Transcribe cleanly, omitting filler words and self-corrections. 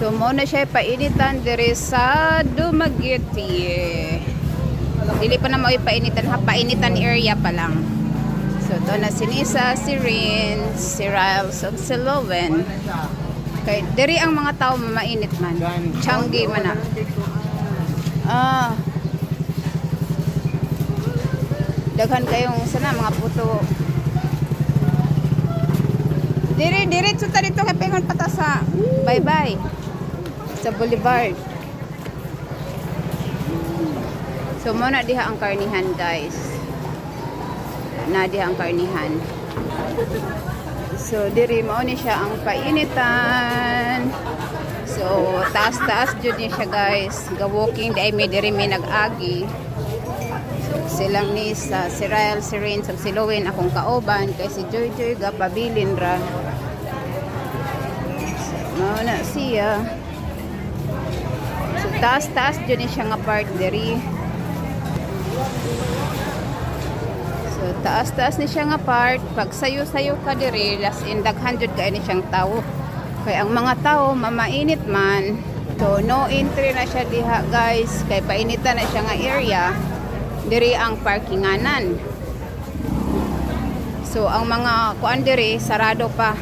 So mo na siya painitan diri sa Dumaguete. Dili pa na mo ipainitan, ha, painitan area pa lang. So to na si Nisa, si Rin, si Riles, ug si Lowen. Kay diri ang mga tao mainit man. Changi man na. Daghan kayong sana mga puto. Diretso ta dito kay pengon pata sa bye-bye sa Boulevard. So mo na diha ang karnihan, guys. Na diha ang karnihan. So diri mao ni siya ang painitan. So taas-taas jud ni siya, guys. Ga walking dai mi diri mi nag-agi. So silang ni sa si Ryle, si Rin, si Lowen akong kauban kay si Joy ga pabilin ra. Mao na siya. So taas-taas jud ni siya nga part diri. So taas-taas ni siya nga part. Pag sayo-sayo ka diri, las in daghan jud kay ni siyang tawo. Kay ang mga tawo mamainit man. So no entry na siya diha, guys. Kay painitan na siya nga area. Diri ang parkinganan. So ang mga kuan diri sarado pa.